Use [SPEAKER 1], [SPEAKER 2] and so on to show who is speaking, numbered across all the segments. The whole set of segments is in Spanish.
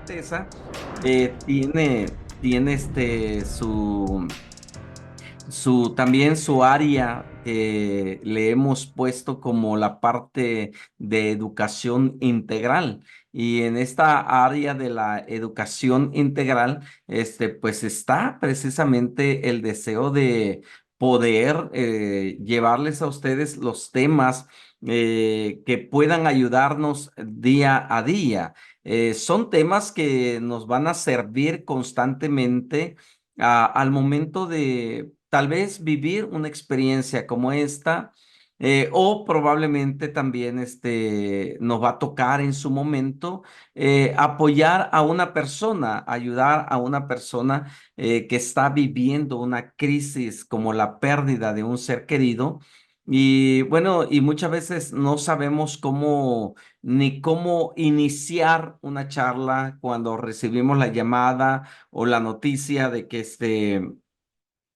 [SPEAKER 1] empresa tiene también su área que le hemos puesto como la parte de educación integral. Y en esta área de la educación integral, pues está precisamente el deseo de poder llevarles a ustedes los temas que puedan ayudarnos día a día. Son temas que nos van a servir constantemente al momento de tal vez vivir una experiencia como esta, o probablemente también nos va a tocar en su momento apoyar a una persona, ayudar a una persona que está viviendo una crisis como la pérdida de un ser querido. Y bueno, y muchas veces no sabemos cómo ni cómo iniciar una charla cuando recibimos la llamada o la noticia de que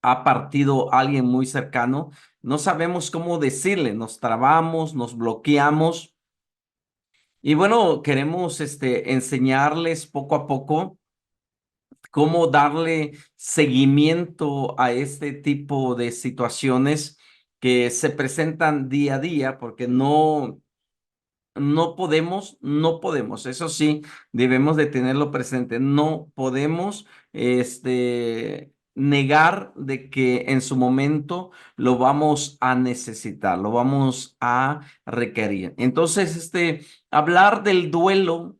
[SPEAKER 1] ha partido alguien muy cercano. No sabemos cómo decirle, nos trabamos, nos bloqueamos. Y bueno, queremos enseñarles poco a poco cómo darle seguimiento a este tipo de situaciones que se presentan día a día, porque no podemos, eso sí, debemos de tenerlo presente. No podemos, negar de que en su momento lo vamos a necesitar, lo vamos a requerir. Entonces, hablar del duelo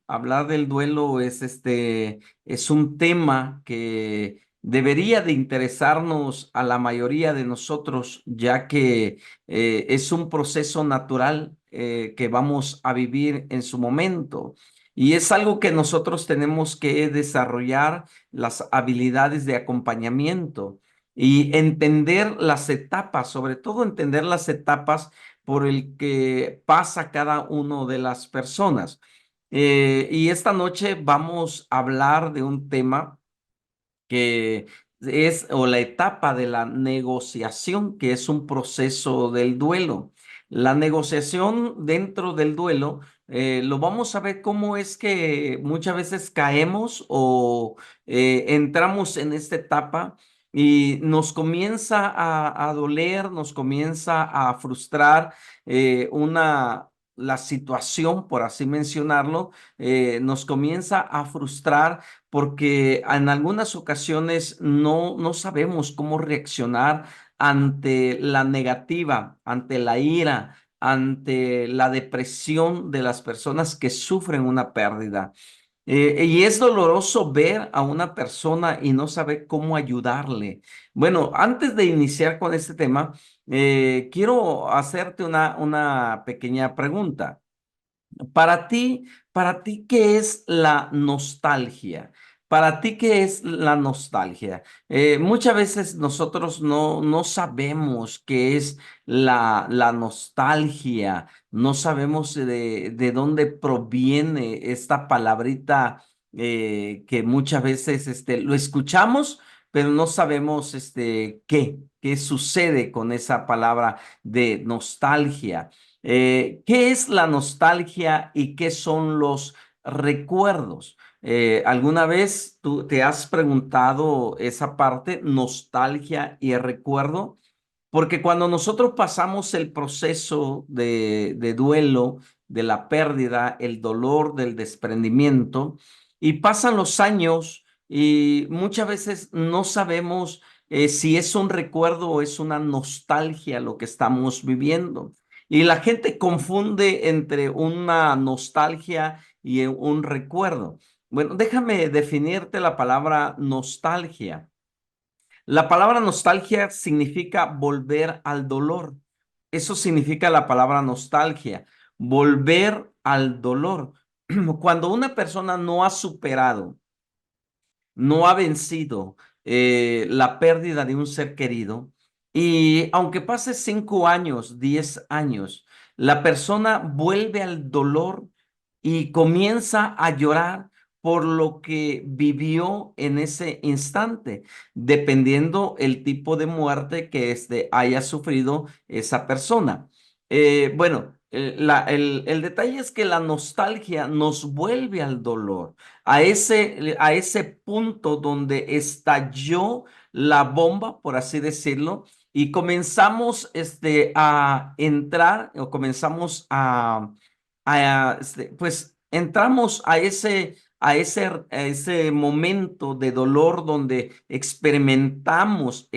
[SPEAKER 1] es un tema que debería de interesarnos a la mayoría de nosotros, ya que es un proceso natural que vamos a vivir en su momento. Y es algo que nosotros tenemos que desarrollar las habilidades de acompañamiento y entender las etapas, sobre todo entender las etapas por el que pasa cada uno de las personas. Y esta noche vamos a hablar de un tema que es o la etapa de la negociación, que es un proceso del duelo. La negociación dentro del duelo, lo vamos a ver cómo es que muchas veces caemos o entramos en esta etapa y nos comienza a doler, nos comienza a frustrar la situación, por así mencionarlo, nos comienza a frustrar porque en algunas ocasiones no sabemos cómo reaccionar ante la negativa, ante la ira, ante la depresión de las personas que sufren una pérdida. Y es doloroso ver a una persona y no saber cómo ayudarle. Bueno, antes de iniciar con este tema, quiero hacerte una pequeña pregunta. Para ti, ¿qué es la nostalgia? Para ti, ¿qué es la nostalgia? Muchas veces nosotros no sabemos qué es la nostalgia, no sabemos de dónde proviene esta palabrita que muchas veces lo escuchamos, pero no sabemos qué sucede con esa palabra de nostalgia. ¿Qué es la nostalgia y qué son los recuerdos? ¿Alguna vez tú te has preguntado esa parte, nostalgia y recuerdo? Porque cuando nosotros pasamos el proceso de duelo, de la pérdida, el dolor del desprendimiento, y pasan los años y muchas veces no sabemos si es un recuerdo o es una nostalgia lo que estamos viviendo. Y la gente confunde entre una nostalgia y un recuerdo. Bueno, déjame definirte la palabra nostalgia. La palabra nostalgia significa volver al dolor. Eso significa la palabra nostalgia, volver al dolor. Cuando una persona no ha superado, no ha vencido la pérdida de un ser querido, y aunque pase 5 años, 10 años, la persona vuelve al dolor y comienza a llorar por lo que vivió en ese instante, dependiendo el tipo de muerte que haya sufrido esa persona. Bueno, El detalle es que la nostalgia nos vuelve al dolor, a ese punto donde estalló la bomba, por así decirlo, y comenzamos a entrar o comenzamos pues entramos a ese momento de dolor donde experimentamos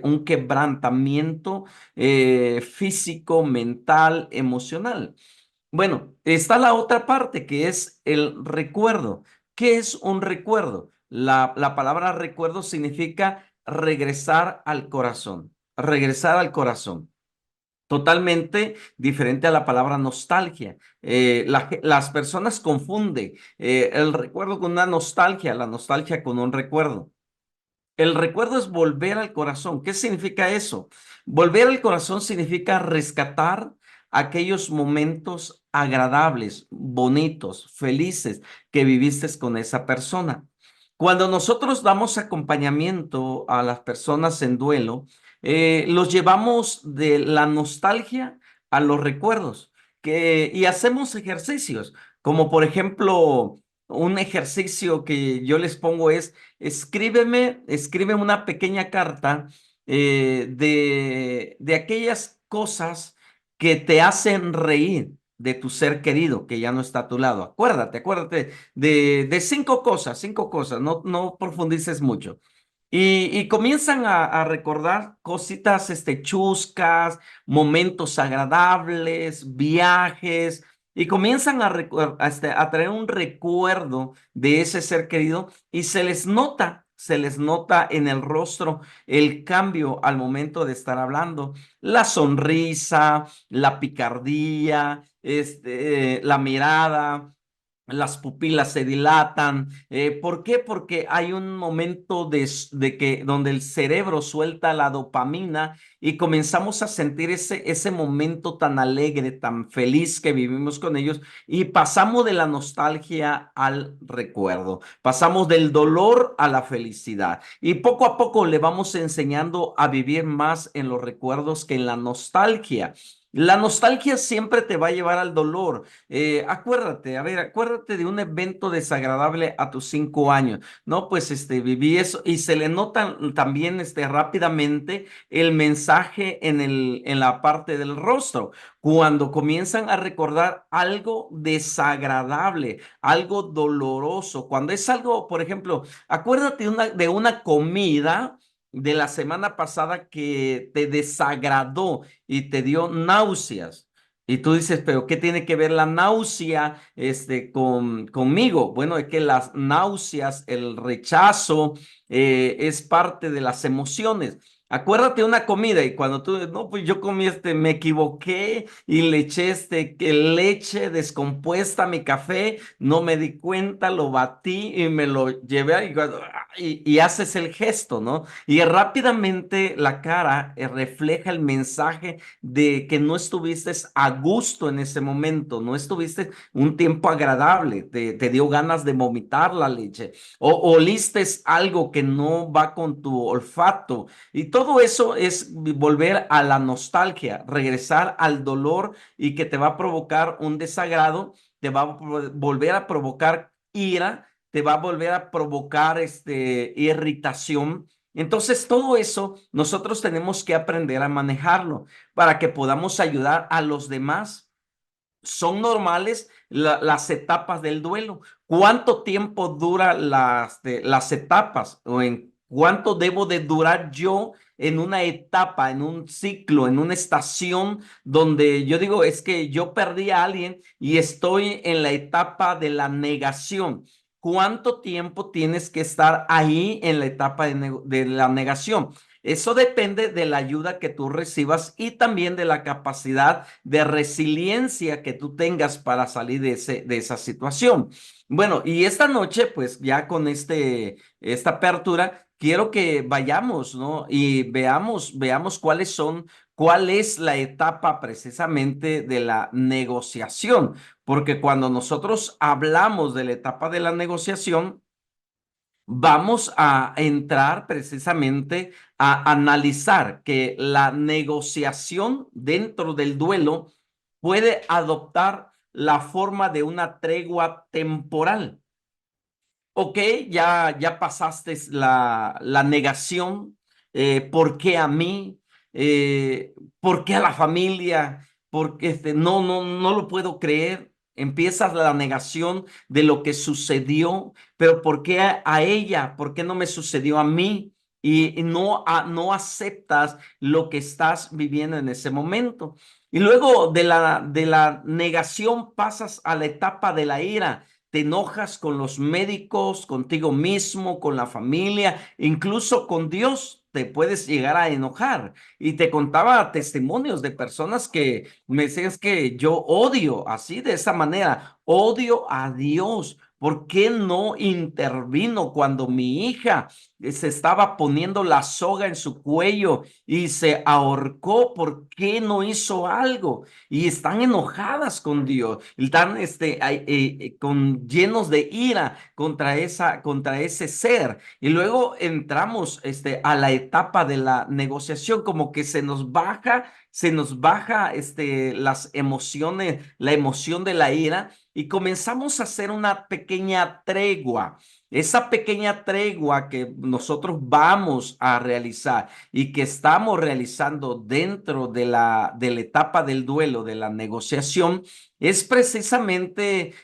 [SPEAKER 1] un quebrantamiento físico, mental, emocional. Bueno, está la otra parte que es el recuerdo. ¿Qué es un recuerdo? La palabra recuerdo significa regresar al corazón, regresar al corazón. Totalmente diferente a la palabra nostalgia. Las personas confunden el recuerdo con una nostalgia, la nostalgia con un recuerdo. El recuerdo es volver al corazón. ¿Qué significa eso? Volver al corazón significa rescatar aquellos momentos agradables, bonitos, felices que viviste con esa persona. Cuando nosotros damos acompañamiento a las personas en duelo, los llevamos de la nostalgia a los recuerdos y hacemos ejercicios, como por ejemplo, un ejercicio que yo les pongo es: escribe una pequeña carta de aquellas cosas que te hacen reír de tu ser querido que ya no está a tu lado. Acuérdate de cinco cosas, no profundices mucho. Y comienzan a recordar cositas chuscas, momentos agradables, viajes, y comienzan a traer un recuerdo de ese ser querido y se les nota en el rostro el cambio al momento de estar hablando, la sonrisa, la picardía, la mirada. Las pupilas se dilatan. ¿Por qué? Porque hay un momento donde el cerebro suelta la dopamina y comenzamos a sentir ese momento tan alegre, tan feliz que vivimos con ellos, y pasamos de la nostalgia al recuerdo, pasamos del dolor a la felicidad y poco a poco le vamos enseñando a vivir más en los recuerdos que en la nostalgia. La nostalgia siempre te va a llevar al dolor. Acuérdate de un evento desagradable a tus 5 años, ¿no? Pues viví eso y se le nota también rápidamente el mensaje en la parte del rostro, cuando comienzan a recordar algo desagradable, algo doloroso, cuando es algo, por ejemplo, acuérdate de una comida de la semana pasada que te desagradó y te dio náuseas. Y tú dices, pero ¿qué tiene que ver la náusea conmigo? Bueno, es que las náuseas, el rechazo, es parte de las emociones. Acuérdate de una comida y cuando tú, no, pues yo comí me equivoqué y le eché que leche descompuesta a mi café, no me di cuenta, lo batí y me lo llevé y haces el gesto, ¿no? Y rápidamente la cara refleja el mensaje de que no estuviste a gusto en ese momento, no estuviste un tiempo agradable, te dio ganas de vomitar la leche, o oliste algo que no va con tu olfato. Y todo eso es volver a la nostalgia, regresar al dolor y que te va a provocar un desagrado, te va a volver a provocar ira, te va a volver a provocar irritación. Entonces, todo eso nosotros tenemos que aprender a manejarlo para que podamos ayudar a los demás. Son normales las etapas del duelo. ¿Cuánto tiempo dura las etapas? ¿O en cuánto debo de durar yo en una etapa, en un ciclo, en una estación donde yo digo, es que yo perdí a alguien y estoy en la etapa de la negación? ¿Cuánto tiempo tienes que estar ahí en la etapa de la negación? Eso depende de la ayuda que tú recibas y también de la capacidad de resiliencia que tú tengas para salir de esa situación. Bueno, y esta noche, pues ya con esta apertura, quiero que vayamos, ¿no? Y veamos cuál es la etapa precisamente de la negociación, porque cuando nosotros hablamos de la etapa de la negociación, vamos a entrar precisamente a analizar que la negociación dentro del duelo puede adoptar la forma de una tregua temporal. Ok, ya pasaste la negación. ¿Por qué a mí? ¿Por qué a la familia? Porque no lo puedo creer. Empiezas la negación de lo que sucedió, pero ¿por qué a ella? ¿Por qué no me sucedió a mí? Y no aceptas lo que estás viviendo en ese momento. Y luego de la negación pasas a la etapa de la ira. Te enojas con los médicos, contigo mismo, con la familia, incluso con Dios te puedes llegar a enojar. Y te contaba testimonios de personas que me decían "Es que yo odio así de esa manera, odio a Dios. ¿Por qué no intervino cuando mi hija se estaba poniendo la soga en su cuello y se ahorcó? ¿Por qué no hizo algo? Y están enojadas con Dios, están llenos de ira contra ese ser. Y luego entramos a la etapa de la negociación, como que se nos baja las emociones, la emoción de la ira, y comenzamos a hacer una pequeña tregua. Esa pequeña tregua que nosotros vamos a realizar y que estamos realizando dentro de la etapa del duelo, de la negociación, es precisamente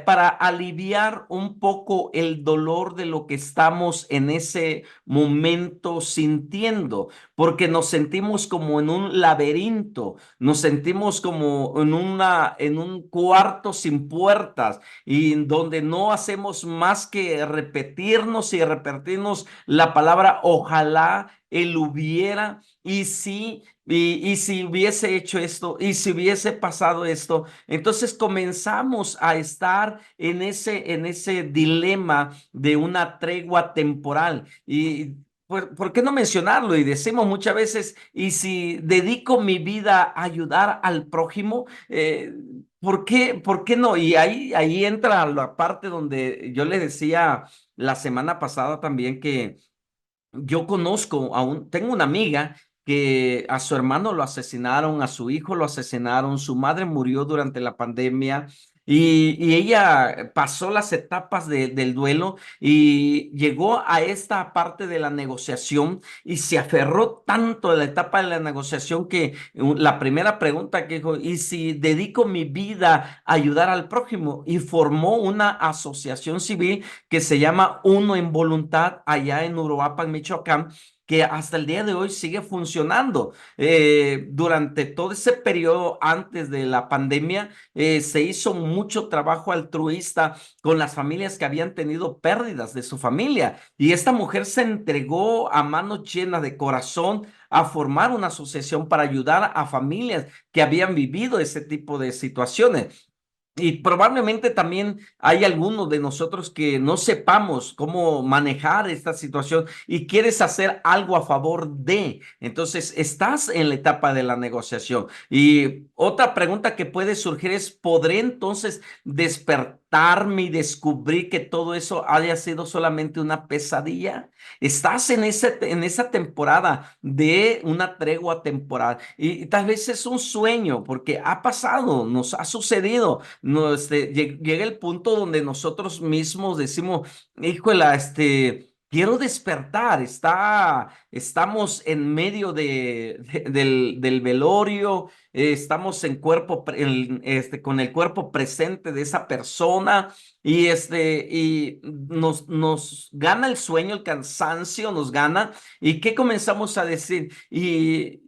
[SPEAKER 1] para aliviar un poco el dolor de lo que estamos en ese momento sintiendo, porque nos sentimos como en un laberinto, nos sentimos como en un cuarto sin puertas y donde no hacemos más que repetirnos y repetirnos la palabra ojalá, él hubiera, y sí, y si hubiese hecho esto, y si hubiese pasado esto. Entonces comenzamos a estar en ese dilema de una tregua temporal. Y ¿por qué no mencionarlo? Y decimos muchas veces, ¿y si dedico mi vida a ayudar al prójimo? ¿Por qué no? Y ahí entra la parte donde yo le decía la semana pasada también que yo tengo una amiga que a su hermano lo asesinaron, a su hijo lo asesinaron, su madre murió durante la pandemia y ella pasó las etapas del duelo y llegó a esta parte de la negociación y se aferró tanto a la etapa de la negociación que la primera pregunta que dijo, ¿y si dedico mi vida a ayudar al prójimo? Y formó una asociación civil que se llama Uno en Voluntad allá en Uruapan, Michoacán, que hasta el día de hoy sigue funcionando. Durante todo ese periodo antes de la pandemia, se hizo mucho trabajo altruista con las familias que habían tenido pérdidas de su familia. Y esta mujer se entregó a manos llenas de corazón a formar una asociación para ayudar a familias que habían vivido ese tipo de situaciones. Y probablemente también hay algunos de nosotros que no sepamos cómo manejar esta situación y quieres hacer algo a favor de. Entonces, estás en la etapa de la negociación. Y otra pregunta que puede surgir es, ¿podré entonces despertarme y descubrir que todo eso haya sido solamente una pesadilla? Estás en esa temporada de una tregua temporal y tal vez es un sueño porque ha pasado, nos ha sucedido. No, llega el punto donde nosotros mismos decimos, híjole, quiero despertar, estamos en medio del velorio, estamos con el cuerpo presente de esa persona y nos gana el sueño, el cansancio nos gana. ¿Y qué comenzamos a decir? Y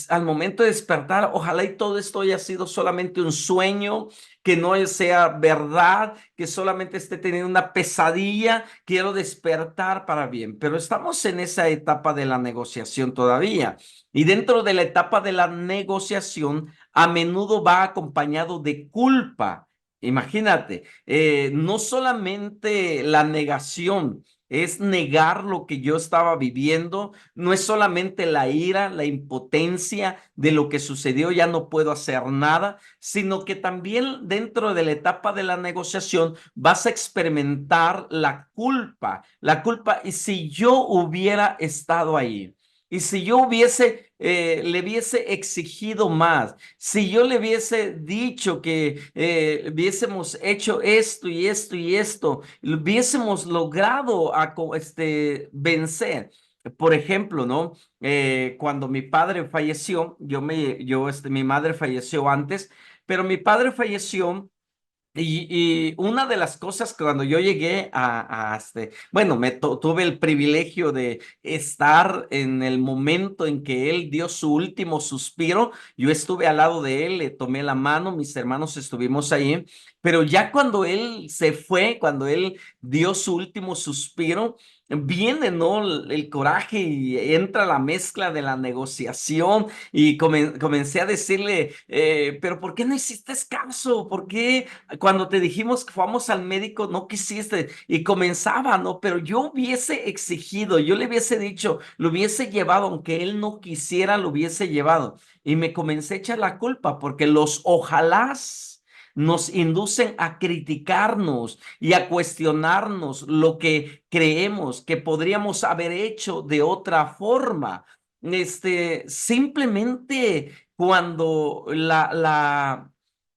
[SPEAKER 1] al momento de despertar, ojalá y todo esto haya sido solamente un sueño, que no sea verdad, que solamente esté teniendo una pesadilla, quiero despertar para bien, pero estamos en esa etapa de la negociación todavía. Y dentro de la etapa de la negociación, a menudo va acompañado de culpa. Imagínate, no solamente la negación, es negar lo que yo estaba viviendo, no es solamente la ira, la impotencia de lo que sucedió, ya no puedo hacer nada, sino que también dentro de la etapa de la negociación vas a experimentar la culpa, y si yo hubiera estado ahí. Y si yo le hubiese exigido más, si yo le hubiese dicho que hubiésemos hecho esto y esto y esto, lo hubiésemos logrado vencer. Por ejemplo, ¿no? Cuando mi padre falleció, mi madre falleció antes, pero mi padre falleció. Y una de las cosas que cuando yo llegué bueno, tuve el privilegio de estar en el momento en que él dio su último suspiro. Yo estuve al lado de él, le tomé la mano, mis hermanos estuvimos ahí, pero ya cuando él se fue, cuando él dio su último suspiro, viene, ¿no? El coraje y entra la mezcla de la negociación y comencé a decirle, pero ¿por qué no hiciste caso? ¿Por qué? Cuando te dijimos que fuéramos al médico, no quisiste y comenzaba, ¿no? Pero yo hubiese exigido, yo le hubiese dicho, lo hubiese llevado, aunque él no quisiera, lo hubiese llevado. Y me comencé a echar la culpa porque los ojalás nos inducen a criticarnos y a cuestionarnos lo que creemos que podríamos haber hecho de otra forma. Simplemente cuando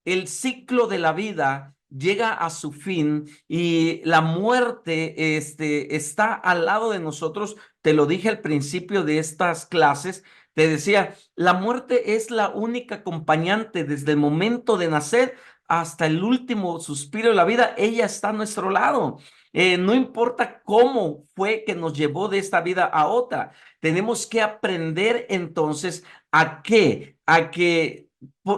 [SPEAKER 1] el ciclo de la vida llega a su fin y la muerte, está al lado de nosotros. Te lo dije al principio de estas clases, te decía, la muerte es la única acompañante desde el momento de nacer hasta el último suspiro de la vida. Ella está a nuestro lado. No importa cómo fue que nos llevó de esta vida a otra. Tenemos que aprender entonces a que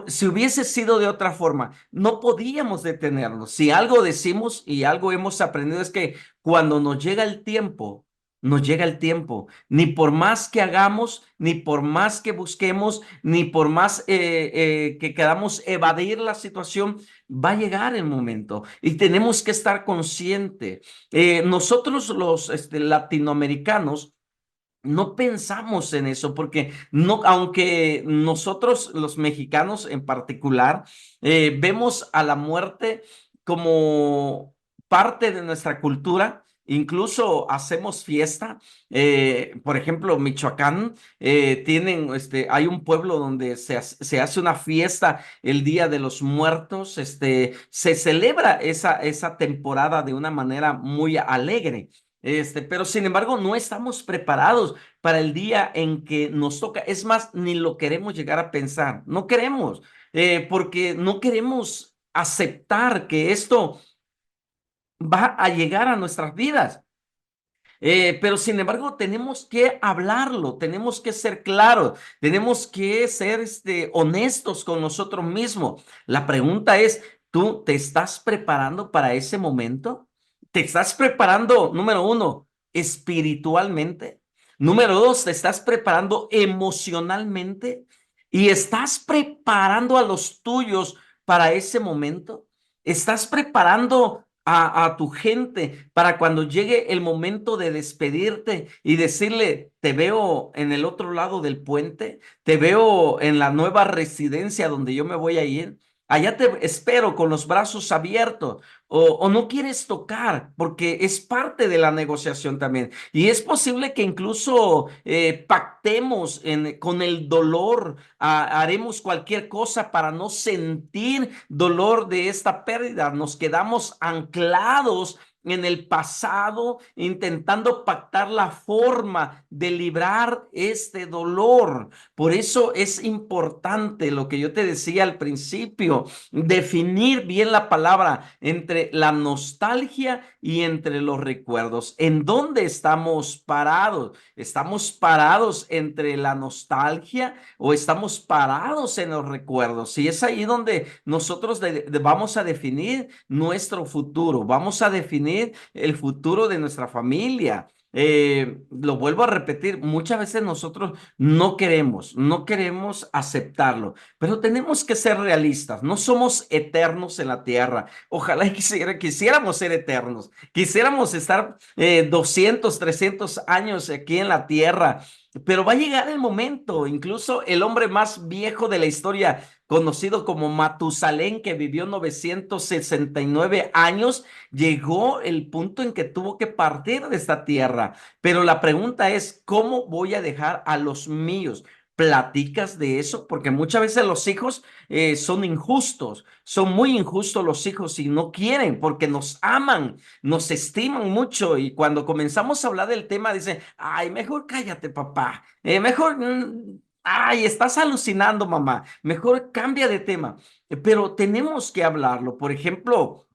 [SPEAKER 1] si hubiese sido de otra forma, no podíamos detenernos. Si algo decimos y algo hemos aprendido es que cuando nos llega el tiempo, nos llega el tiempo. Ni por más que hagamos, ni por más que busquemos, ni por más que queramos evadir la situación, va a llegar el momento y tenemos que estar conscientes. Nosotros los latinoamericanos, no pensamos en eso porque no, aunque nosotros los mexicanos en particular vemos a la muerte como parte de nuestra cultura, incluso hacemos fiesta. Por ejemplo, Michoacán hay un pueblo donde se hace una fiesta el Día de los Muertos. Se celebra esa temporada de una manera muy alegre. Pero sin embargo, no estamos preparados para el día en que nos toca. Es más, ni lo queremos llegar a pensar. No queremos, porque no queremos aceptar que esto va a llegar a nuestras vidas. Pero sin embargo, tenemos que hablarlo, tenemos que ser claros, tenemos que ser honestos con nosotros mismos. La pregunta es, ¿tú te estás preparando para ese momento? ¿Te estás preparando, número uno, espiritualmente? Número dos, ¿te estás preparando emocionalmente? ¿Y estás preparando a los tuyos para ese momento? ¿Estás preparando a tu gente para cuando llegue el momento de despedirte y decirle, te veo en el otro lado del puente, te veo en la nueva residencia donde yo me voy a ir? Allá te espero con los brazos abiertos, o no quieres tocar porque es parte de la negociación también. Y es posible que incluso pactemos con el dolor, haremos cualquier cosa para no sentir dolor de esta pérdida. Nos quedamos anclados en el pasado, intentando pactar la forma de librar este dolor. Por eso es importante lo que yo te decía al principio, definir bien la palabra entre la nostalgia y entre los recuerdos. ¿En dónde estamos parados? ¿Estamos parados entre la nostalgia o estamos parados en los recuerdos? Y es ahí donde nosotros vamos a definir nuestro futuro, vamos a definir el futuro de nuestra familia. Lo vuelvo a repetir, muchas veces nosotros no queremos aceptarlo, pero tenemos que ser realistas, no somos eternos en la tierra. Ojalá y quisiéramos ser eternos, quisiéramos estar 200, 300 años aquí en la tierra, pero va a llegar el momento. Incluso el hombre más viejo de la historia, conocido como Matusalén, que vivió 969 años, llegó el punto en que tuvo que partir de esta tierra. Pero la pregunta es, ¿cómo voy a dejar a los míos? ¿Platicas de eso? Porque muchas veces los hijos son injustos, son muy injustos los hijos y no quieren porque nos aman, nos estiman mucho y cuando comenzamos a hablar del tema dicen, ay, mejor cállate, papá, mejor, ay, estás alucinando, mamá, mejor cambia de tema. Pero tenemos que hablarlo. Por ejemplo,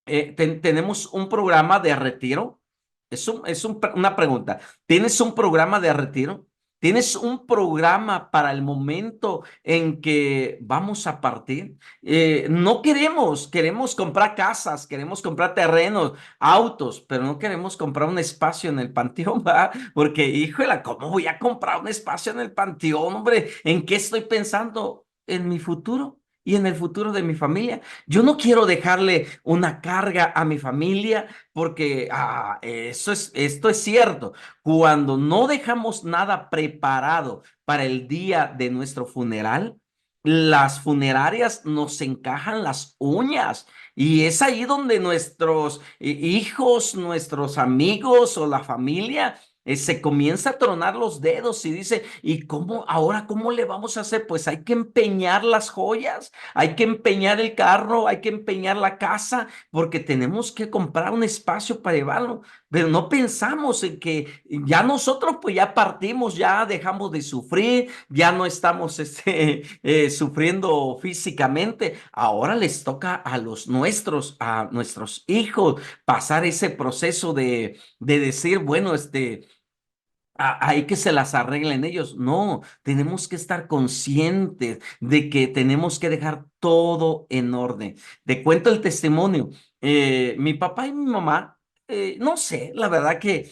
[SPEAKER 1] tenemos un programa de retiro. Una pregunta. ¿Tienes un programa de retiro? ¿Tienes un programa para el momento en que vamos a partir? No queremos comprar casas, queremos comprar terrenos, autos, pero no queremos comprar un espacio en el panteón, ¿verdad? Porque, híjole, ¿cómo voy a comprar un espacio en el panteón, hombre? ¿En qué estoy pensando? En mi futuro y en el futuro de mi familia. Yo no quiero dejarle una carga a mi familia porque esto es cierto. Cuando no dejamos nada preparado para el día de nuestro funeral, las funerarias nos encajan las uñas y es ahí donde nuestros hijos, nuestros amigos o la familia se comienza a tronar los dedos y dice, ¿y cómo ahora cómo le vamos a hacer? Pues hay que empeñar las joyas, hay que empeñar el carro, hay que empeñar la casa, porque tenemos que comprar un espacio para llevarlo. Pero no pensamos en que ya nosotros pues ya partimos, ya dejamos de sufrir, ya no estamos sufriendo físicamente. Ahora les toca a nuestros hijos, pasar ese proceso de decir, bueno, hay que se las arreglen ellos. No, tenemos que estar conscientes de que tenemos que dejar todo en orden. Te cuento el testimonio. Mi papá y mi mamá, no sé, la verdad que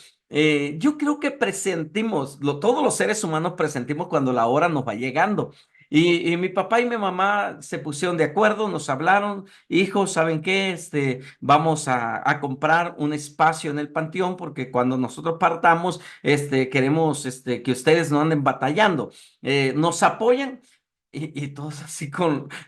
[SPEAKER 1] yo creo que presentimos, todos los seres humanos presentimos cuando la hora nos va llegando. Y mi papá y mi mamá se pusieron de acuerdo, nos hablaron, hijos, ¿saben qué? Vamos a comprar un espacio en el panteón porque cuando nosotros partamos, queremos que ustedes no anden batallando. Nos apoyan y todos así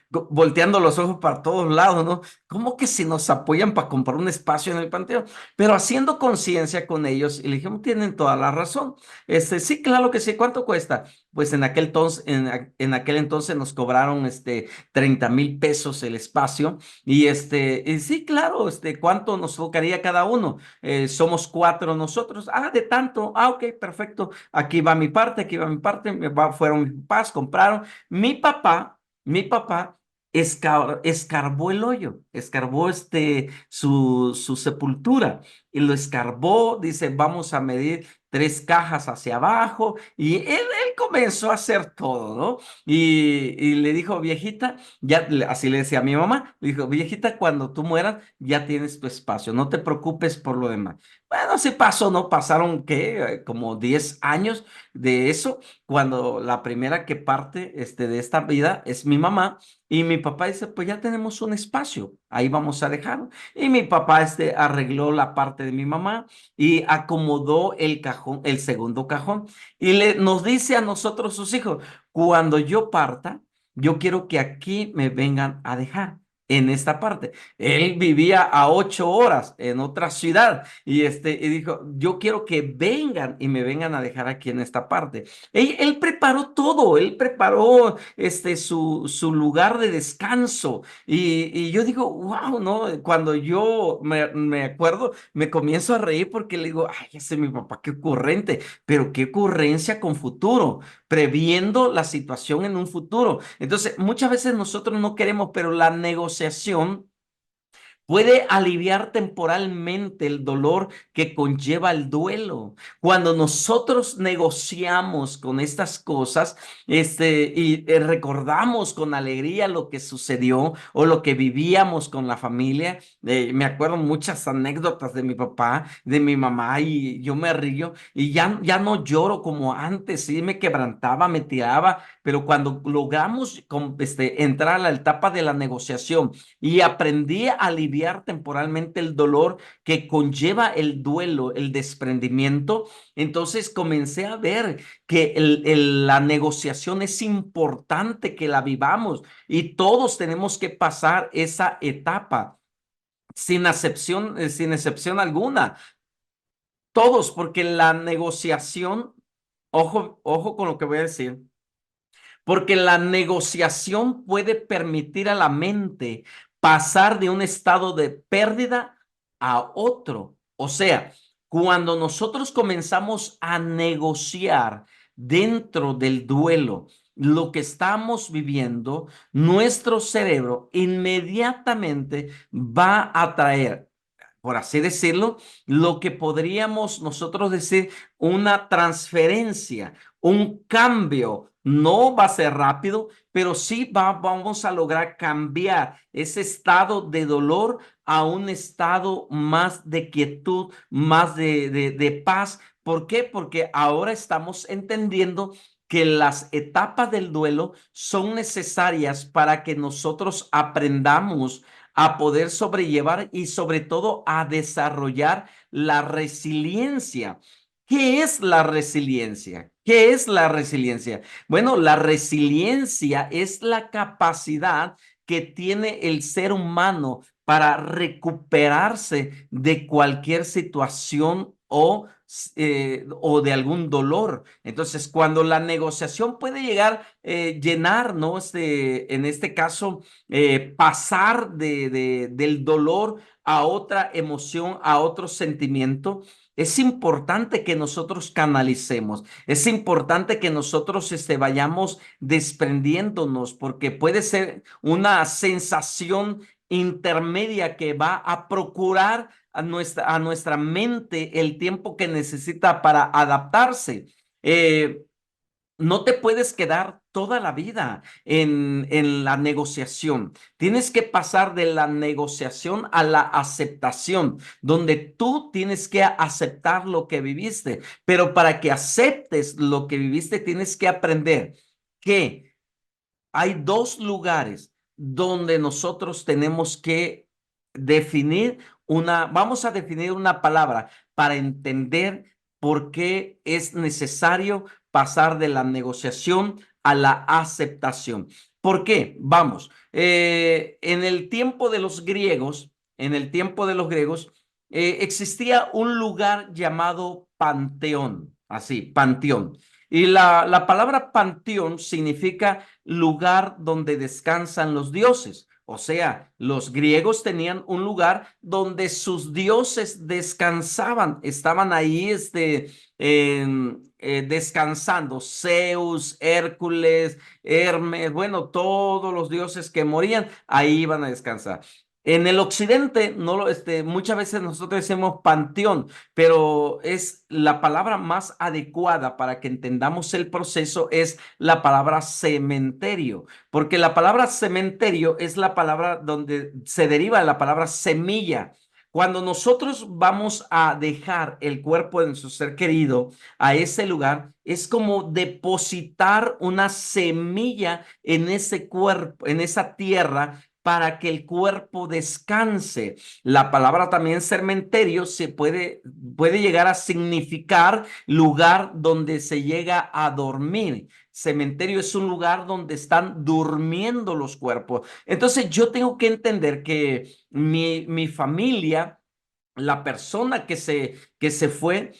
[SPEAKER 1] volteando los ojos para todos lados, ¿no? ¿Cómo que si nos apoyan para comprar un espacio en el panteón? Pero haciendo conciencia con ellos, y le dijimos, tienen toda la razón. Sí, claro que sí. ¿Cuánto cuesta? Pues en aquel entonces nos cobraron 30,000 pesos el espacio. Y sí, claro, ¿cuánto nos tocaría cada uno? Somos cuatro nosotros. De tanto. Ok, perfecto. Aquí va mi parte, aquí va mi parte. Fueron mis papás, compraron. Mi papá escarbó el hoyo, escarbó su sepultura y lo escarbó, dice, vamos a medir 3 cajas hacia abajo y él comenzó a hacer todo, ¿no? Y le dijo, viejita, así le decía a mi mamá, le dijo, viejita, cuando tú mueras ya tienes tu espacio, no te preocupes por lo demás. Bueno, sí pasó, ¿no? Pasaron, ¿qué? Como 10 años de eso cuando la primera que parte de esta vida es mi mamá y mi papá dice, pues ya tenemos un espacio, ahí vamos a dejarlo. Y mi papá arregló la parte de mi mamá y acomodó el cajón, el segundo cajón y nos dice a nosotros sus hijos, cuando yo parta, yo quiero que aquí me vengan a dejar. En esta parte. Él vivía a 8 horas en otra ciudad y dijo, yo quiero que vengan y me vengan a dejar aquí en esta parte. Él preparó todo, él preparó su lugar de descanso. Y yo digo, wow, ¿no? Cuando yo me acuerdo, me comienzo a reír porque le digo, ay, ese es mi papá, qué ocurrente, pero qué ocurrencia con futuro, previendo la situación en un futuro. Entonces, muchas veces nosotros no queremos, pero la negociación puede aliviar temporalmente el dolor que conlleva el duelo. Cuando nosotros negociamos con estas cosas, y recordamos con alegría lo que sucedió o lo que vivíamos con la familia, me acuerdo muchas anécdotas de mi papá, de mi mamá, y yo me río y ya no lloro como antes, sí me quebrantaba, me tiraba, pero cuando logramos entrar a la etapa de la negociación y aprendí a aliviar aliviar temporalmente el dolor que conlleva el duelo, el desprendimiento, entonces comencé a ver que la negociación es importante que la vivamos y todos tenemos que pasar esa etapa sin excepción alguna. Todos, porque la negociación, ojo con lo que voy a decir, porque la negociación puede permitir a la mente pasar de un estado de pérdida a otro. O sea, cuando nosotros comenzamos a negociar dentro del duelo lo que estamos viviendo, nuestro cerebro inmediatamente va a traer, por así decirlo, lo que podríamos nosotros decir una transferencia, un cambio. No va a ser rápido, pero sí vamos a lograr cambiar ese estado de dolor a un estado más de quietud, más de paz. ¿Por qué? Porque ahora estamos entendiendo que las etapas del duelo son necesarias para que nosotros aprendamos a poder sobrellevar y sobre todo a desarrollar la resiliencia. ¿Qué es la resiliencia? ¿Qué es la resiliencia? Bueno, la resiliencia es la capacidad que tiene el ser humano para recuperarse de cualquier situación o de algún dolor. Entonces, cuando la negociación puede llegar, llenar, ¿no? En este caso, pasar del dolor a otra emoción, a otro sentimiento, es importante que nosotros canalicemos, es importante que nosotros vayamos desprendiéndonos, porque puede ser una sensación intermedia que va a procurar a nuestra mente el tiempo que necesita para adaptarse. Eh, no te puedes quedar toda la vida en la negociación. Tienes que pasar de la negociación a la aceptación, donde tú tienes que aceptar lo que viviste. Pero para que aceptes lo que viviste, tienes que aprender que hay dos lugares donde nosotros tenemos que vamos a definir una palabra para entender por qué es necesario pasar de la negociación a la aceptación. ¿Por qué? Vamos, en el tiempo de los griegos, existía un lugar llamado Panteón, así, Panteón. Y la palabra panteón significa lugar donde descansan los dioses. O sea, los griegos tenían un lugar donde sus dioses descansaban, estaban ahí descansando. Zeus, Hércules, Hermes, bueno, todos los dioses que morían, ahí iban a descansar. En el occidente, no muchas veces nosotros decimos panteón, pero es la palabra más adecuada para que entendamos el proceso es la palabra cementerio, porque la palabra cementerio es la palabra donde se deriva la palabra semilla. Cuando nosotros vamos a dejar el cuerpo de nuestro ser querido a ese lugar, es como depositar una semilla en ese cuerpo, en esa tierra, para que el cuerpo descanse. La palabra también cementerio puede llegar a significar lugar donde se llega a dormir. Cementerio es un lugar donde están durmiendo los cuerpos. Entonces yo tengo que entender que mi familia, la persona que se fue,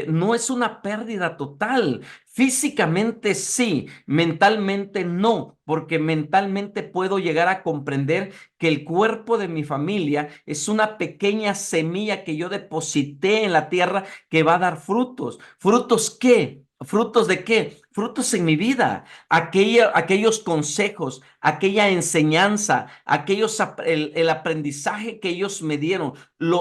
[SPEAKER 1] no es una pérdida total. Físicamente sí, mentalmente no, porque mentalmente puedo llegar a comprender que el cuerpo de mi familia es una pequeña semilla que yo deposité en la tierra que va a dar frutos. ¿Frutos qué? ¿Frutos de qué? Frutos en mi vida, aquellos consejos, aquella enseñanza, el aprendizaje que ellos me dieron,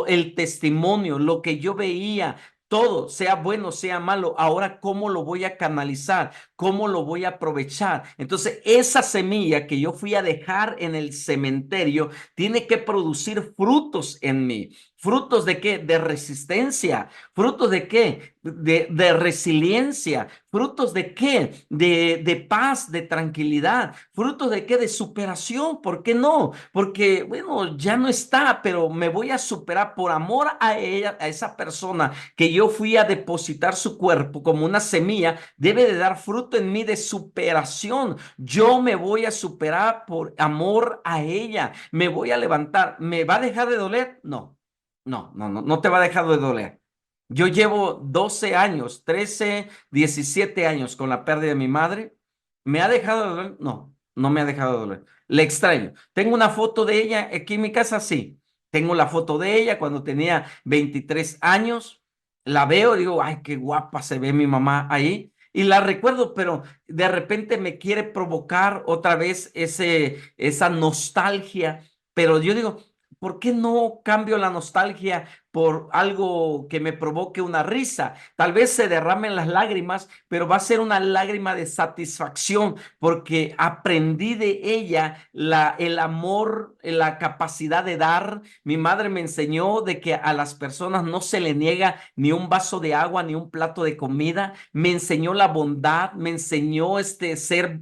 [SPEAKER 1] el testimonio, lo que yo veía, todo, sea bueno, sea malo, ahora cómo lo voy a canalizar, cómo lo voy a aprovechar. Entonces, esa semilla que yo fui a dejar en el cementerio tiene que producir frutos en mí. ¿Frutos de qué? De resistencia. ¿Frutos de qué? De resiliencia. ¿Frutos de qué? De paz, de tranquilidad. ¿Frutos de qué? De superación. ¿Por qué no? Porque, bueno, ya no está, pero me voy a superar por amor a ella, a esa persona que yo fui a depositar su cuerpo como una semilla, debe de dar fruto en mí de superación. Yo me voy a superar por amor a ella. Me voy a levantar. ¿Me va a dejar de doler? No, no te va a dejar de doler. Yo llevo 12 años, 13, 17 años con la pérdida de mi madre. ¿Me ha dejado de doler? No, no me ha dejado de doler. Le extraño. ¿Tengo una foto de ella aquí en mi casa? Sí. Tengo la foto de ella cuando tenía 23 años. La veo y digo, ay, qué guapa se ve mi mamá ahí. Y la recuerdo, pero de repente me quiere provocar otra vez esa nostalgia. Pero yo digo, ¿por qué no cambio la nostalgia por algo que me provoque una risa? Tal vez se derramen las lágrimas, pero va a ser una lágrima de satisfacción porque aprendí de ella el amor, la capacidad de dar. Mi madre me enseñó de que a las personas no se le niega ni un vaso de agua, ni un plato de comida. Me enseñó la bondad, me enseñó ser...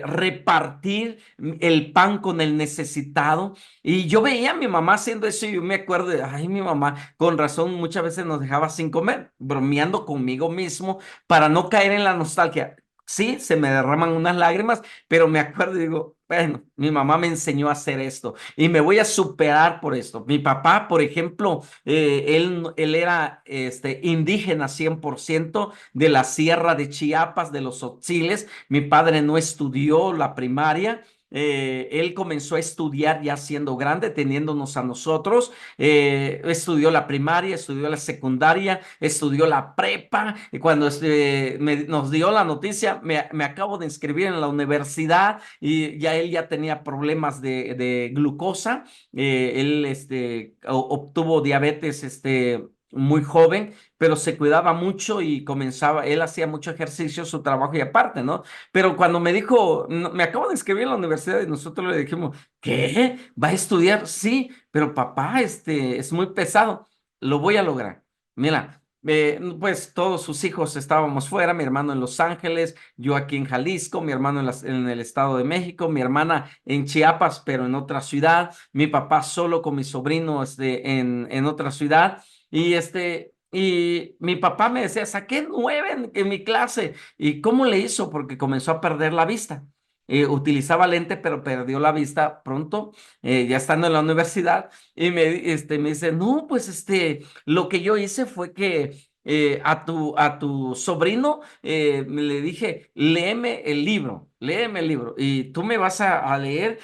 [SPEAKER 1] repartir el pan con el necesitado. Y yo veía a mi mamá haciendo eso y yo me acuerdo de, ay, mi mamá, con razón, muchas veces nos dejaba sin comer, bromeando conmigo mismo para no caer en la nostalgia. Sí, se me derraman unas lágrimas, pero me acuerdo y digo, bueno, mi mamá me enseñó a hacer esto y me voy a superar por esto. Mi papá, por ejemplo, él era indígena 100% de la sierra de Chiapas, de los Otziles. Mi padre no estudió la primaria. Él comenzó a estudiar ya siendo grande, teniéndonos a nosotros. Estudió la primaria, estudió la secundaria, estudió la prepa. Y cuando nos dio la noticia, me acabo de inscribir en la universidad y ya él ya tenía problemas de glucosa. Él obtuvo diabetes muy joven, pero se cuidaba mucho y comenzaba, él hacía mucho ejercicio, su trabajo y aparte, ¿no? Pero cuando me dijo, "No, me acabo de inscribir en la universidad", y nosotros le dijimos, ¿qué? ¿Va a estudiar? Sí, pero papá, es muy pesado. Lo voy a lograr. Mira, pues todos sus hijos estábamos fuera, mi hermano en Los Ángeles, yo aquí en Jalisco, mi hermano en el Estado de México, mi hermana en Chiapas, pero en otra ciudad, mi papá solo con mi sobrino en otra ciudad. Y mi papá me decía, saqué 9 en mi clase. ¿Y cómo le hizo? Porque comenzó a perder la vista. Utilizaba lente, pero perdió la vista pronto, ya estando en la universidad. Y me dice, no, pues lo que yo hice fue que a tu sobrino le dije, léeme el libro y tú me vas a leer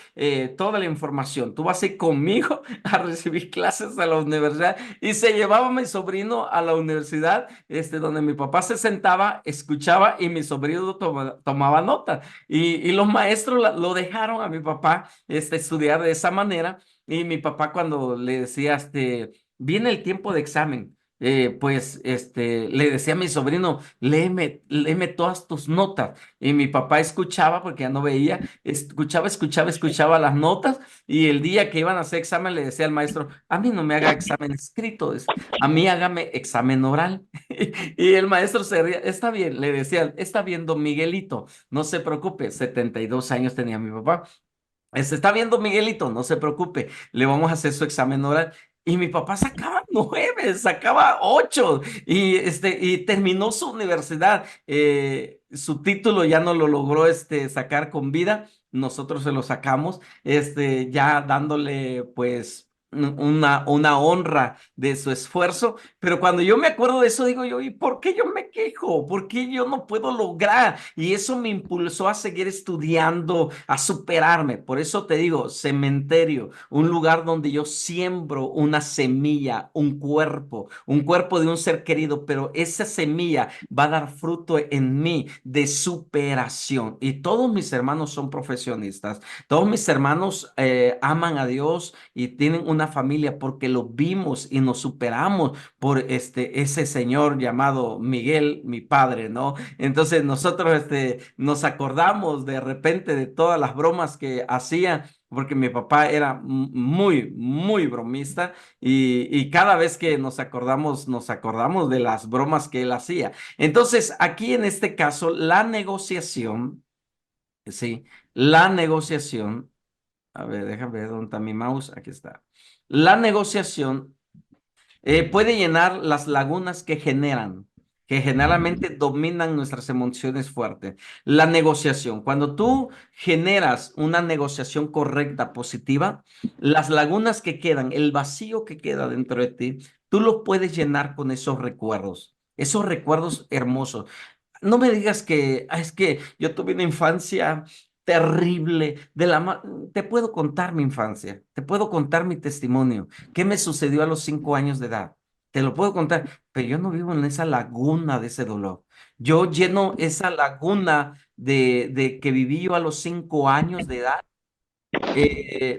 [SPEAKER 1] toda la información. Tú vas a ir conmigo a recibir clases a la universidad. Y se llevaba a mi sobrino a la universidad, donde mi papá se sentaba, escuchaba y mi sobrino tomaba nota. Y los maestros lo dejaron a mi papá estudiar de esa manera. Y mi papá cuando le decía, viene el tiempo de examen. Pues le decía a mi sobrino, léeme todas tus notas. Y mi papá escuchaba porque ya no veía, escuchaba las notas. Y el día que iban a hacer examen le decía al maestro, a mí no me haga examen escrito, a mí hágame examen oral. Y el maestro se ría, está bien, le decía, está bien, don Miguelito, no se preocupe, 72 años tenía mi papá. Está viendo Miguelito, no se preocupe, le vamos a hacer su examen oral. Y mi papá sacaba 9, sacaba 8 y terminó su universidad. Su título ya no lo logró sacar con vida, nosotros se lo sacamos, ya dándole pues una honra de su esfuerzo. Pero cuando yo me acuerdo de eso, digo yo, ¿y por qué yo me quejo? ¿Por qué yo no puedo lograr? Y eso me impulsó a seguir estudiando, a superarme. Por eso te digo, cementerio, un lugar donde yo siembro una semilla, un cuerpo de un ser querido, pero esa semilla va a dar fruto en mí de superación. Y todos mis hermanos son profesionistas, todos mis hermanos aman a Dios y tienen una una familia porque lo vimos y nos superamos por ese señor llamado Miguel, mi padre, ¿no? Entonces nosotros nos acordamos de repente de todas las bromas que hacía, porque mi papá era muy, muy bromista y cada vez que nos acordamos de las bromas que él hacía. Entonces, aquí en este caso, la negociación, sí, la negociación, a ver, déjame ver dónde está mi mouse, aquí está. La negociación puede llenar las lagunas que generalmente dominan nuestras emociones fuertes. La negociación. Cuando tú generas una negociación correcta, positiva, las lagunas que quedan, el vacío que queda dentro de ti, tú lo puedes llenar con esos recuerdos hermosos. No me digas que es que yo tuve una infancia terrible. Te puedo contar mi infancia, te puedo contar mi testimonio. ¿Qué me sucedió a los 5 años de edad? Te lo puedo contar, pero yo no vivo en esa laguna de ese dolor. Yo lleno esa laguna de que viví yo a los 5 años de edad,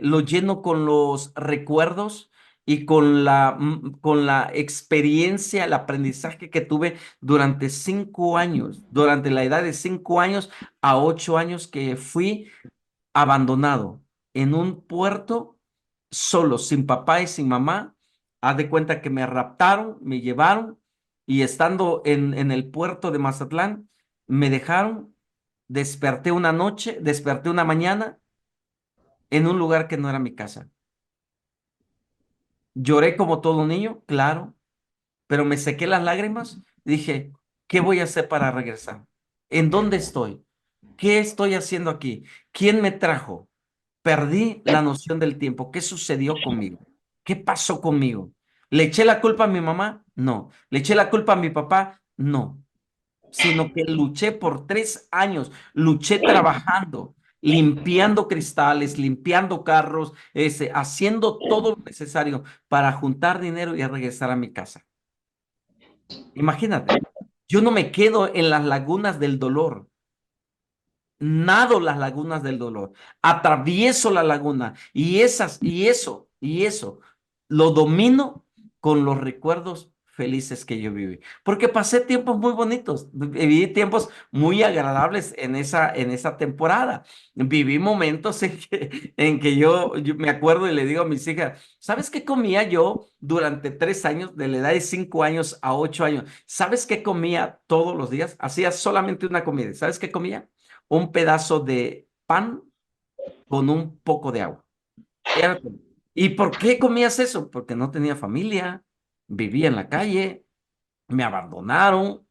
[SPEAKER 1] lo lleno con los recuerdos y con la experiencia, el aprendizaje que tuve durante 5 años, durante la edad de 5 años a 8 años que fui abandonado en un puerto, solo, sin papá y sin mamá. Haz de cuenta que me raptaron, me llevaron y estando en el puerto de Mazatlán, me dejaron, desperté una mañana en un lugar que no era mi casa. Lloré como todo niño, claro, pero me sequé las lágrimas. Dije, ¿qué voy a hacer para regresar? ¿En dónde estoy? ¿Qué estoy haciendo aquí? ¿Quién me trajo? Perdí la noción del tiempo. ¿Qué sucedió conmigo? ¿Qué pasó conmigo? ¿Le eché la culpa a mi mamá? No. ¿Le eché la culpa a mi papá? No. Sino que luché por 3 años, luché trabajando, limpiando cristales, limpiando carros, haciendo todo lo necesario para juntar dinero y regresar a mi casa. Imagínate, yo no me quedo en las lagunas del dolor. Nado las lagunas del dolor, atravieso la laguna y eso lo domino con los recuerdos felices que yo viví, porque pasé tiempos muy bonitos, viví tiempos muy agradables en esa temporada. Viví momentos en que yo me acuerdo y le digo a mis hijas, ¿sabes qué comía yo durante 3 años, de la edad de 5 años a 8 años? ¿Sabes qué comía todos los días? Hacía solamente una comida. ¿Sabes qué comía? Un pedazo de pan con un poco de agua. Era todo. ¿Y por qué comías eso? Porque no tenía familia, vivía en la calle, me abandonaron,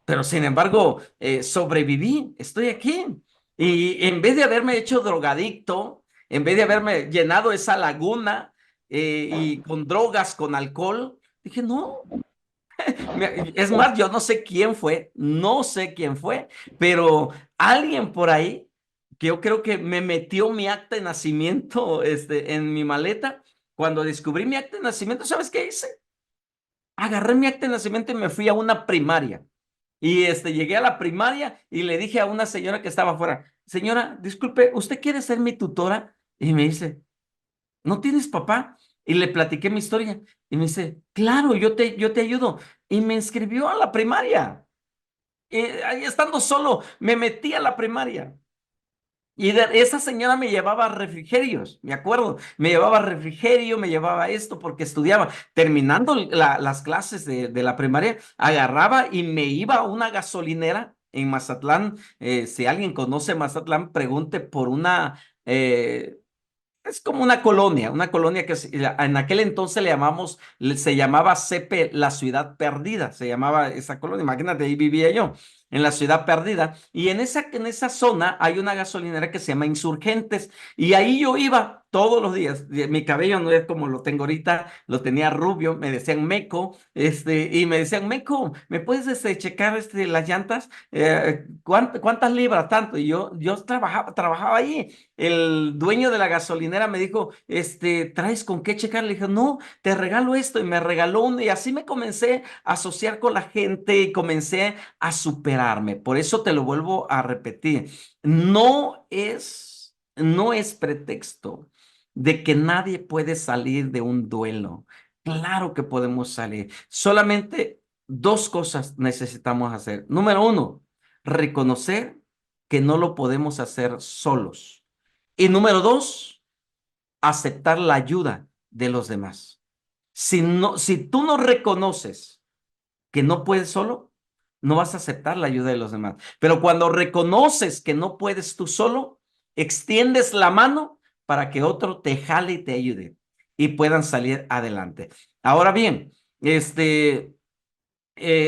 [SPEAKER 1] pero sin embargo, sobreviví, estoy aquí. Y en vez de haberme hecho drogadicto, en vez de haberme llenado esa laguna y con drogas, con alcohol, dije, no. Es más, yo no sé quién fue, no sé quién fue, pero alguien por ahí que yo creo que me metió mi acta de nacimiento en mi maleta. Cuando descubrí mi acta de nacimiento, ¿sabes qué hice? Agarré mi acta de nacimiento y me fui a una primaria. Y llegué a la primaria y le dije a una señora que estaba afuera, señora, disculpe, ¿usted quiere ser mi tutora? Y me dice, ¿no tienes papá? Y le platiqué mi historia. Y me dice, claro, yo te ayudo. Y me inscribió a la primaria. Ahí estando solo, me metí a la primaria. Y esa señora me llevaba refrigerios, me acuerdo, me llevaba refrigerio, me llevaba esto porque estudiaba. Terminando las clases de la primaria, agarraba y me iba a una gasolinera en Mazatlán. Si alguien conoce Mazatlán, pregunte por es como una colonia que en aquel entonces se llamaba CP, la ciudad perdida, se llamaba esa colonia, imagínate, ahí vivía yo, en la ciudad perdida, y en esa zona hay una gasolinera que se llama Insurgentes, y ahí yo iba todos los días. Mi cabello no es como lo tengo ahorita, lo tenía rubio, me decían Meco, y me decían, Meco, ¿me puedes checar las llantas? ¿Cuántas libras? Tanto, y yo trabajaba ahí. El dueño de la gasolinera me dijo, ¿traes con qué checar? Le dije, no, te regalo esto, y me regaló uno, y así me comencé a asociar con la gente y comencé a superarme. Por eso te lo vuelvo a repetir. No es pretexto. de que nadie puede salir de un duelo. Claro que podemos salir. Solamente dos cosas necesitamos hacer. Número uno, reconocer que no lo podemos hacer solos. Y número dos, aceptar la ayuda de los demás. Si tú no reconoces que no puedes solo, no vas a aceptar la ayuda de los demás. Pero cuando reconoces que no puedes tú solo, extiendes la mano para que otro te jale y te ayude y puedan salir adelante. Ahora bien,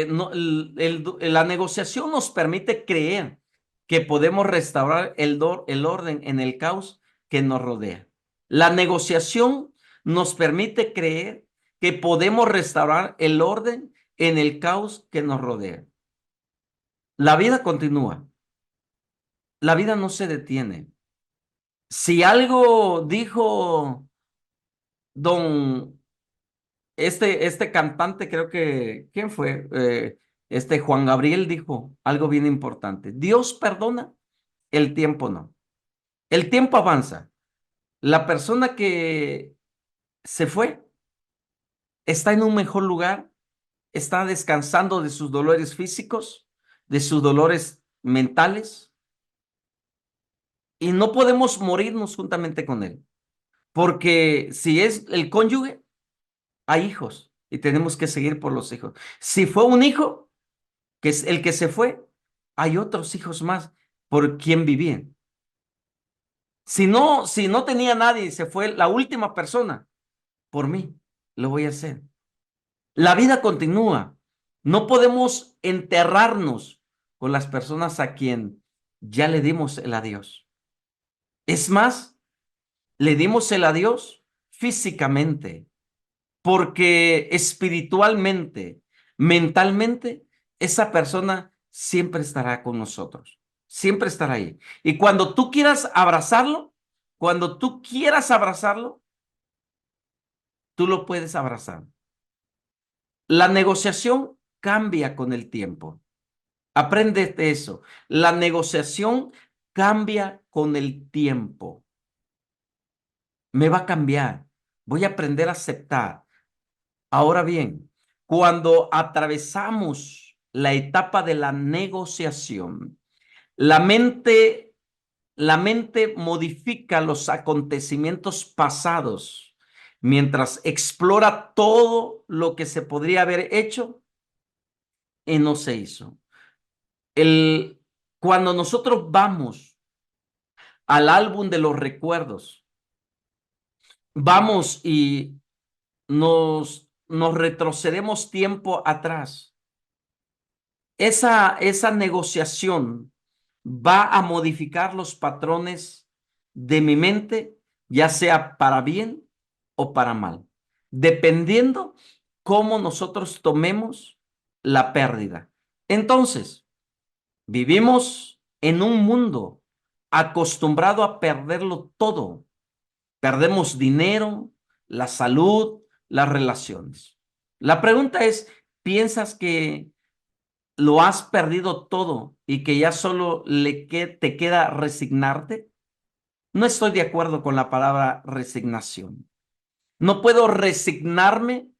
[SPEAKER 1] no, la negociación nos permite creer que podemos restaurar el orden en el caos que nos rodea. La negociación nos permite creer que podemos restaurar el orden en el caos que nos rodea. La vida continúa. La vida no se detiene. Si algo dijo don este cantante, creo que, ¿quién fue? Juan Gabriel dijo algo bien importante. Dios perdona, el tiempo no. El tiempo avanza. La persona que se fue está en un mejor lugar, está descansando de sus dolores físicos, de sus dolores mentales, y no podemos morirnos juntamente con él, porque si es el cónyuge, hay hijos y tenemos que seguir por los hijos. Si fue un hijo, que es el que se fue, hay otros hijos más por quien vivían. Si no tenía nadie y se fue la última persona, por mí, lo voy a hacer. La vida continúa. No podemos enterrarnos con las personas a quien ya le dimos el adiós. Es más, le dimos el adiós físicamente, porque espiritualmente, mentalmente, esa persona siempre estará con nosotros, siempre estará ahí. Y cuando tú quieras abrazarlo, tú lo puedes abrazar. La negociación cambia con el tiempo. Aprende de eso. La negociación cambia con el tiempo. Me va a cambiar. Voy a aprender a aceptar. Ahora bien, cuando atravesamos la etapa de la negociación, la mente, la mente modifica los acontecimientos pasados mientras explora todo lo que se podría haber hecho y no se hizo. Cuando nosotros vamos al álbum de los recuerdos, vamos y nos retrocedemos tiempo atrás. Esa negociación va a modificar los patrones de mi mente, ya sea para bien o para mal, dependiendo cómo nosotros tomemos la pérdida. Entonces, vivimos en un mundo acostumbrado a perderlo todo. Perdemos dinero, la salud, las relaciones. La pregunta es, ¿piensas que lo has perdido todo y que ya solo te queda resignarte? No estoy de acuerdo con la palabra resignación. No puedo resignarme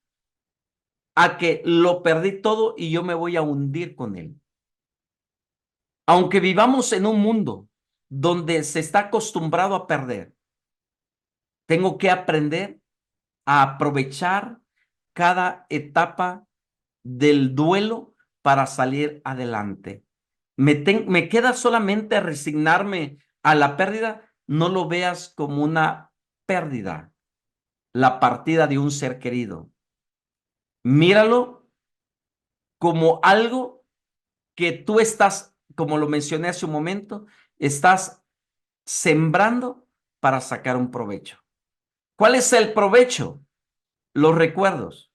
[SPEAKER 1] a que lo perdí todo y yo me voy a hundir con él. Aunque vivamos en un mundo donde se está acostumbrado a perder, tengo que aprender a aprovechar cada etapa del duelo para salir adelante. Me queda solamente resignarme a la pérdida. No lo veas como una pérdida, la partida de un ser querido. Míralo como algo que tú estás, como lo mencioné hace un momento, estás sembrando para sacar un provecho. ¿Cuál es el provecho? Los recuerdos,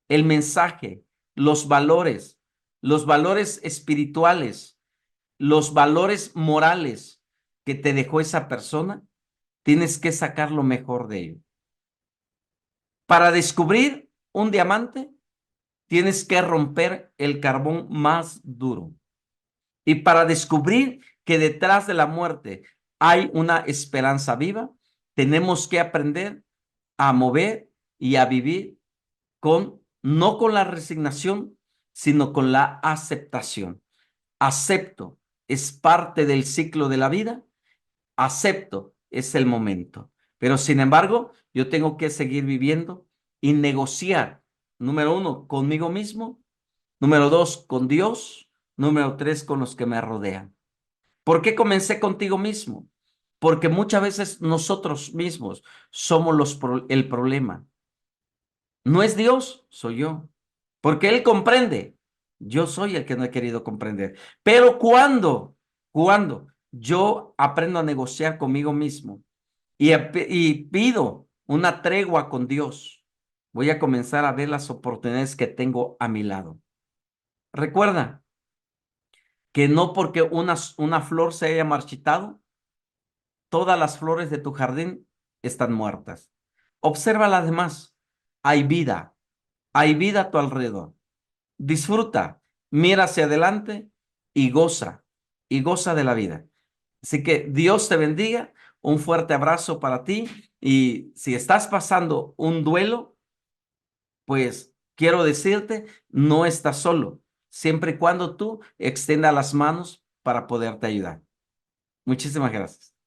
[SPEAKER 1] el mensaje, los valores espirituales, los valores morales que te dejó esa persona, tienes que sacar lo mejor de ello. Para descubrir un diamante, tienes que romper el carbón más duro. Y para descubrir que detrás de la muerte hay una esperanza viva, tenemos que aprender a mover y a vivir no con la resignación, sino con la aceptación. Acepto, es parte del ciclo de la vida, acepto, es el momento. Pero sin embargo, yo tengo que seguir viviendo y negociar, número uno, conmigo mismo, número dos, con Dios, número tres, con los que me rodean. ¿Por qué comencé contigo mismo? Porque muchas veces nosotros mismos somos el problema. No es Dios, soy yo. Porque Él comprende. Yo soy el que no he querido comprender. Pero cuando yo aprendo a negociar conmigo mismo y pido una tregua con Dios, voy a comenzar a ver las oportunidades que tengo a mi lado. Recuerda que no porque una flor se haya marchitado, todas las flores de tu jardín están muertas. Observa las demás. Hay vida a tu alrededor. Disfruta, mira hacia adelante y goza de la vida. Así que Dios te bendiga, un fuerte abrazo para ti y si estás pasando un duelo, pues quiero decirte, no estás solo, siempre y cuando tú extiendas las manos para poderte ayudar. Muchísimas gracias.